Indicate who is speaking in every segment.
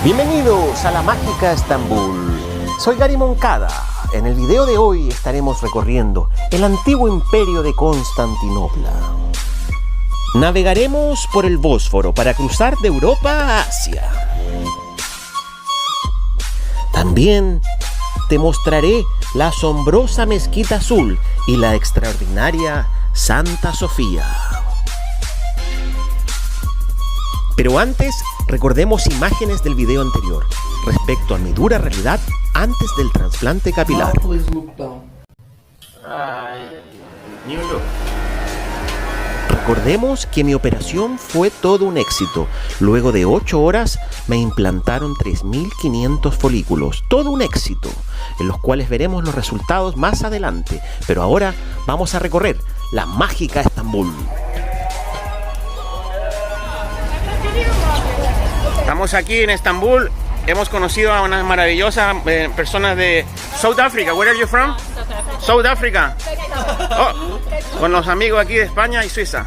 Speaker 1: Bienvenidos a la mágica Estambul. Soy Gary Moncada. En el video de hoy estaremos recorriendo el antiguo imperio de Constantinopla. Navegaremos por el Bósforo para cruzar de Europa a Asia. También te mostraré la asombrosa Mezquita Azul y la extraordinaria Santa Sofía. Pero antes, recordemos imágenes del video anterior respecto a mi dura realidad antes del trasplante capilar. Recordemos que mi operación fue todo un éxito. Luego de 8 horas me implantaron 3.500 folículos. Todo un éxito, en los cuales veremos los resultados más adelante. Pero ahora vamos a recorrer la mágica Estambul. Estamos aquí en Estambul. Hemos conocido a unas maravillosas personas de South Africa. Where are you from? South Africa. Oh, con los amigos aquí de España y Suiza.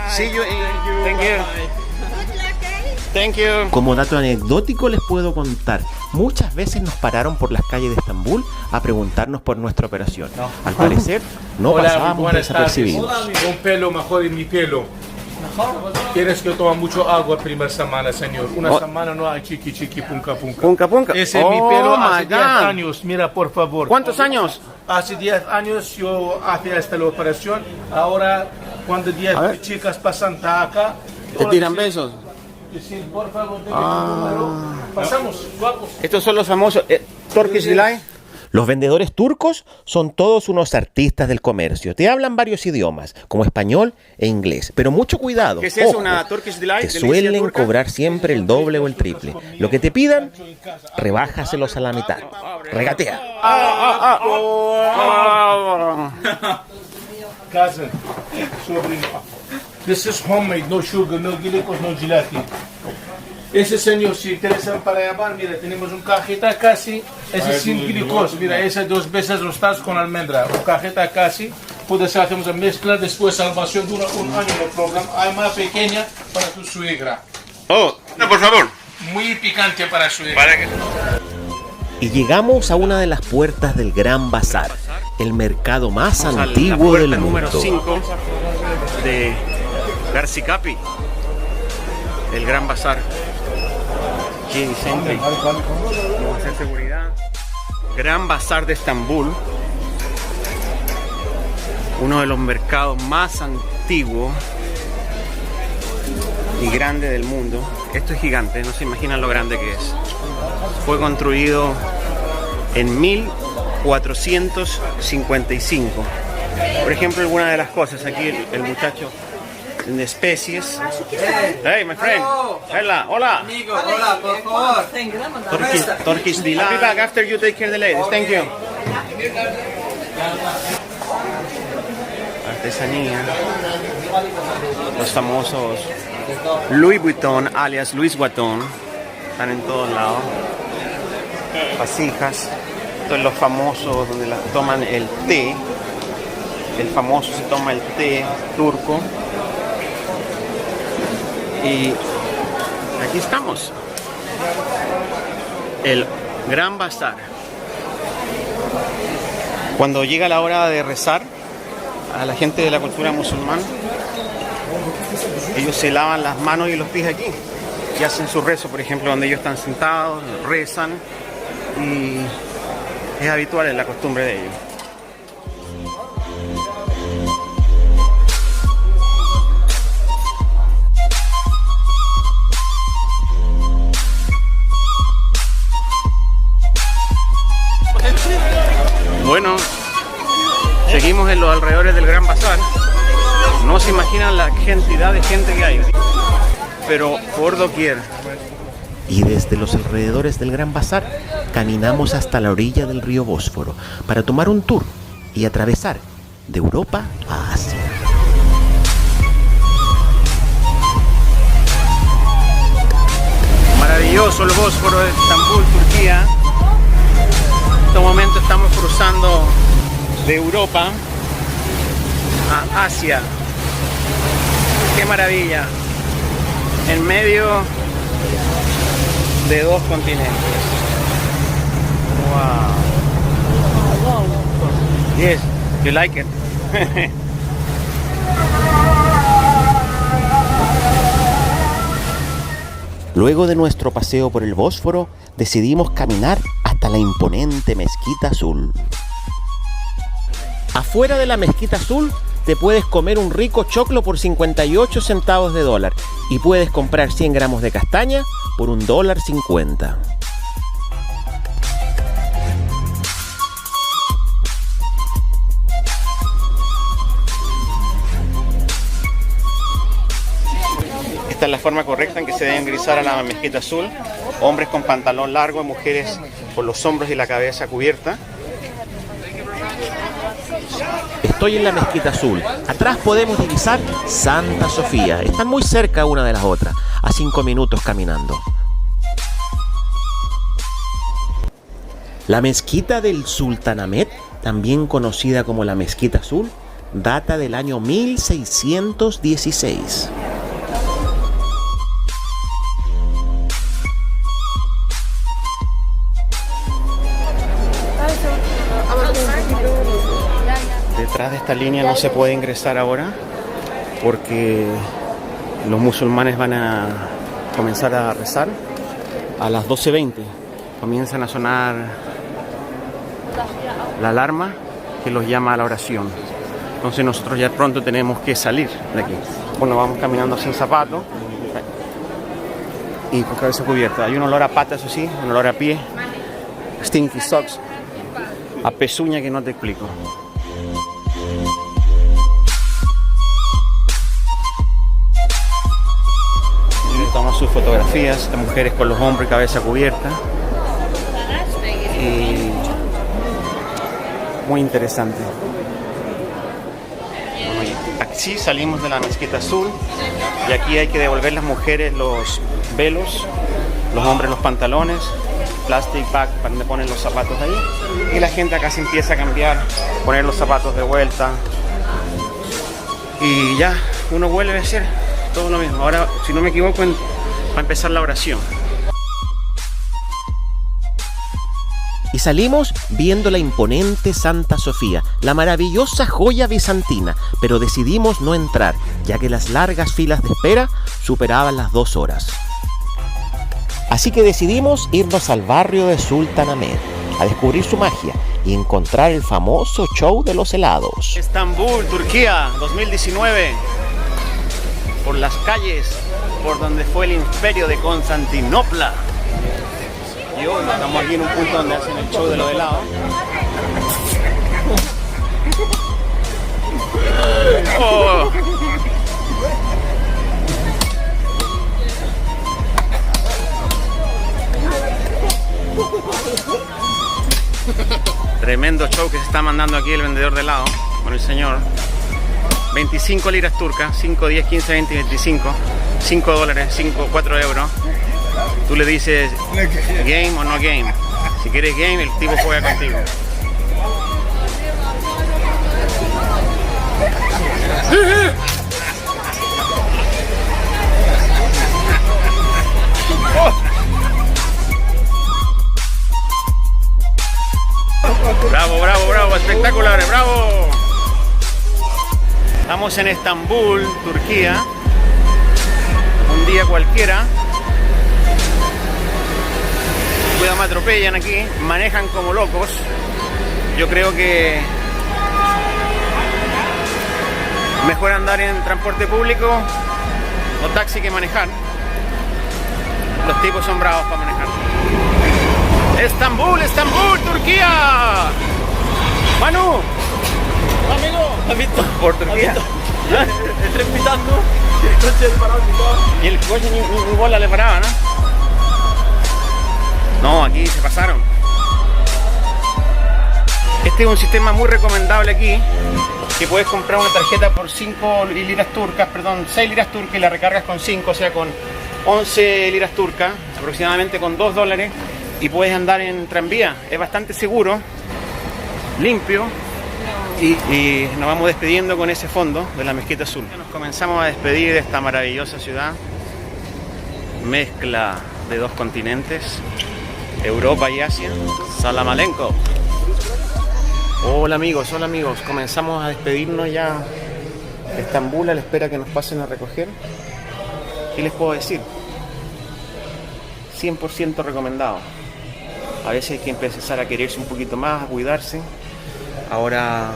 Speaker 1: See you. Thank you. Thank you. Como dato anecdótico les puedo contar, muchas veces nos pararon por las calles de Estambul a preguntarnos por nuestra operación. Al parecer no pasábamos desapercibidos.
Speaker 2: Un pelo mejor de mi pelo. Tienes que tomar mucho agua primera semana, señor. Una semana no hay chiqui, punca.
Speaker 1: Punca.
Speaker 2: Ese es mi pelo hace 10 años. Mira, por favor.
Speaker 1: ¿Cuántos años?
Speaker 2: Hace 10 años yo hacía esta operación. Ahora, cuando 10 chicas pasan acá...
Speaker 1: ¿Te tiran besos?
Speaker 2: Sí, por favor, pasamos, guapos.
Speaker 1: Estos son los famosos Turkish Delight. Los vendedores turcos son todos unos artistas del comercio. Te hablan varios idiomas, como español e inglés. Pero mucho cuidado. ¿Qué es eso, una Turkish Delight? Te suelen cobrar siempre el doble o el triple. Lo que te pidan, rebájaselos a la mitad. Regatea.
Speaker 2: Cousin, sobrino. This is homemade, no sugar, no glucose, no gelatin. Ese señor, si interesan para llamar, mira, tenemos un cajeta casi, ese sin glucose, mira, ese 2 veces rostados con almendra, un cajeta casi, puedes hacer una mezcla, después salvación dura un año el programa, hay más pequeña para tu suegra.
Speaker 1: Oh, no, por favor.
Speaker 2: Muy picante para suegra.
Speaker 1: Y llegamos a una de las puertas del Gran Bazar, el mercado más antiguo del mundo. Número 5 de García-Capi, el Gran Bazar. Vamos a hacer seguridad. Gran Bazar de Estambul, uno de los mercados más antiguos y grande del mundo. Esto es gigante, no se imaginan lo grande que es. Fue construido en 1455. Por ejemplo, alguna de las cosas aquí el muchacho de especies. Hey, my friend. Hola, hola.
Speaker 3: Amigo, hola, por favor.
Speaker 1: Turkish Delight. I'll be back after you take care of the ladies. Thank you. Artesanía. Los famosos Louis Vuitton, alias Louis Vuitton, están en todos lados. Vasijas. Estos son los famosos donde las toman el té. El famoso se toma el té turco. Y aquí estamos, el Gran Bazar. Cuando llega la hora de rezar, a la gente de la cultura musulmana, ellos se lavan las manos y los pies aquí y hacen su rezo, por ejemplo, donde ellos están sentados, rezan, y es habitual en la costumbre de ellos. Bueno, seguimos en los alrededores del Gran Bazar. No se imaginan la cantidad de gente que hay, pero por doquier. Y desde los alrededores del Gran Bazar caminamos hasta la orilla del río Bósforo para tomar un tour y atravesar de Europa a Asia. Maravilloso el Bósforo de Estambul, Turquía. En este momento estamos cruzando de Europa a Asia. ¡Qué maravilla! En medio de 2 continentes. Wow. Yes, you like it.
Speaker 4: Luego de nuestro paseo por el Bósforo, decidimos caminar hasta la imponente Mezquita Azul. Afuera de la Mezquita Azul te puedes comer un rico choclo por 58 centavos de dólar y puedes comprar 100 gramos de castaña por $1.50.
Speaker 1: Esta es la forma correcta en que se debe ingresar a la Mezquita Azul. Hombres con pantalón largo, mujeres con los hombros y la cabeza cubierta.
Speaker 4: Estoy en la Mezquita Azul. Atrás podemos divisar Santa Sofía. Están muy cerca una de las otras, a 5 minutos caminando. La mezquita del Sultanahmet, también conocida como la Mezquita Azul, data del año 1616.
Speaker 1: Detrás de esta línea no se puede ingresar ahora porque los musulmanes van a comenzar a rezar a las 12:20. Comienzan a sonar la alarma que los llama a la oración. Entonces nosotros ya pronto tenemos que salir de aquí. Bueno, vamos caminando sin zapatos y con cabeza cubierta. Hay un olor a patas, eso sí, un olor a pie, stinky socks, a pezuña que no te explico. Toma sus fotografías de mujeres con los hombros y cabeza cubierta. Y muy interesante. Así salimos de la Mezquita Azul y aquí hay que devolver las mujeres los velos, los hombres los pantalones, plastic bag para donde ponen los zapatos ahí, y la gente acá se empieza a cambiar, poner los zapatos de vuelta y ya uno vuelve a hacer todo lo mismo. Ahora, si no me equivoco, va a empezar la oración.
Speaker 4: Y salimos viendo la imponente Santa Sofía, la maravillosa joya bizantina, pero decidimos no entrar, ya que las largas filas de espera superaban las 2 horas. Así que decidimos irnos al barrio de Sultanahmet, a descubrir su magia y encontrar el famoso show de los helados.
Speaker 1: Estambul, Turquía, 2019. Por las calles por donde fue el imperio de Constantinopla. Y hoy estamos aquí en un punto donde hacen el show de los helados. Oh. Tremendo show que se está mandando aquí el vendedor de helado con el señor. 25 liras turcas, 5, 10, 15, 20, 25, 5 dólares, 5, 4 euros. Tú le dices game o no game. Si quieres game, el tipo juega contigo. Bravo, bravo, bravo, espectacular, bravo. Estamos en Estambul, Turquía, un día cualquiera. Cuidado, me atropellan aquí, manejan como locos. Yo creo que mejor andar en transporte público o taxi que manejar. Los tipos son bravos para manejar. Estambul, Estambul, Turquía. Manu.
Speaker 3: Amigo, ¿has visto?
Speaker 1: Por Turquía.
Speaker 3: El tren pitando y el coche parado pitado.
Speaker 1: Y el coche ni bola le paraba, ¿no? No, aquí se pasaron. Este es un sistema muy recomendable aquí, que puedes comprar una tarjeta por 5 liras turcas, perdón, 6 liras turcas y la recargas con 5, o sea, con 11 liras turcas, aproximadamente con 2 dólares, y puedes andar en tranvía. Es bastante seguro, limpio. Y nos vamos despidiendo con ese fondo de la Mezquita Azul. Nos comenzamos a despedir de esta maravillosa ciudad. Mezcla de dos continentes, Europa y Asia. Salam alenko. Hola amigos, comenzamos a despedirnos ya de Estambul a la espera que nos pasen a recoger. ¿Qué les puedo decir? 100% recomendado. A veces hay que empezar a quererse un poquito más, a cuidarse. Ahora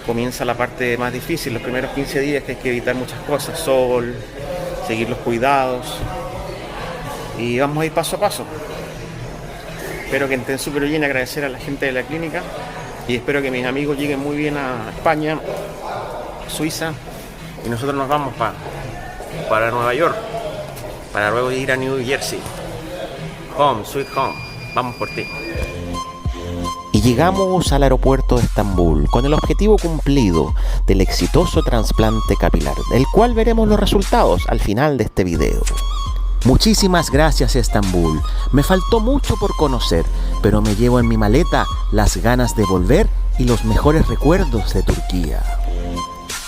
Speaker 1: comienza la parte más difícil, los primeros 15 días, que hay que evitar muchas cosas, sol, seguir los cuidados, y vamos a ir paso a paso. Espero que estén súper bien, agradecer a la gente de la clínica, y espero que mis amigos lleguen muy bien a España, Suiza, y nosotros nos vamos para Nueva York, para luego ir a New Jersey. Home, sweet home, vamos por ti.
Speaker 4: Y llegamos al aeropuerto de Estambul con el objetivo cumplido del exitoso trasplante capilar, del cual veremos los resultados al final de este video. Muchísimas gracias Estambul, me faltó mucho por conocer, pero me llevo en mi maleta las ganas de volver y los mejores recuerdos de Turquía.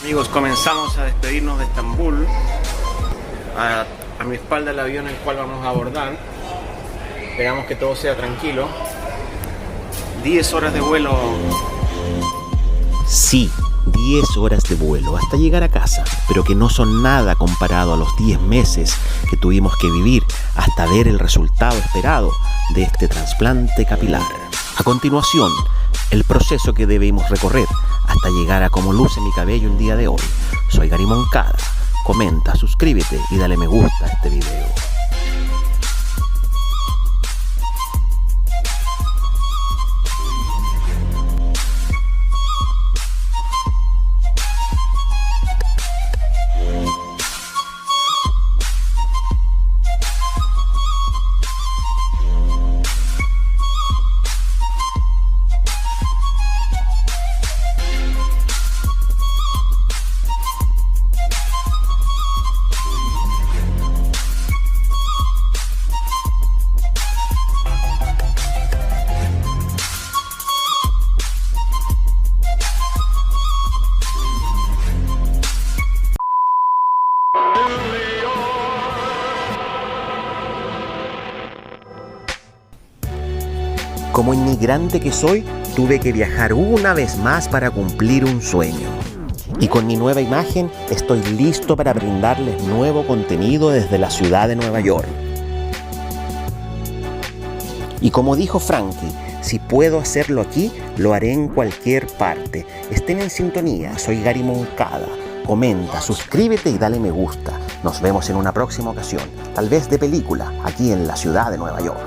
Speaker 1: Amigos, comenzamos a despedirnos de Estambul. A mi espalda el avión en el cual vamos a abordar. Esperamos que todo sea tranquilo. 10 horas de vuelo.
Speaker 4: Sí, 10 horas de vuelo hasta llegar a casa, pero que no son nada comparado a los 10 meses que tuvimos que vivir hasta ver el resultado esperado de este trasplante capilar. A continuación, el proceso que debemos recorrer hasta llegar a cómo luce mi cabello el día de hoy. Soy Gary Moncada. Comenta, suscríbete y dale me gusta a este video. Como inmigrante que soy, tuve que viajar una vez más para cumplir un sueño. Y con mi nueva imagen estoy listo para brindarles nuevo contenido desde la ciudad de Nueva York. Y como dijo Frankie, si puedo hacerlo aquí, lo haré en cualquier parte. Estén en sintonía, soy Gary Moncada. Comenta, suscríbete y dale me gusta. Nos vemos en una próxima ocasión, tal vez de película, aquí en la ciudad de Nueva York.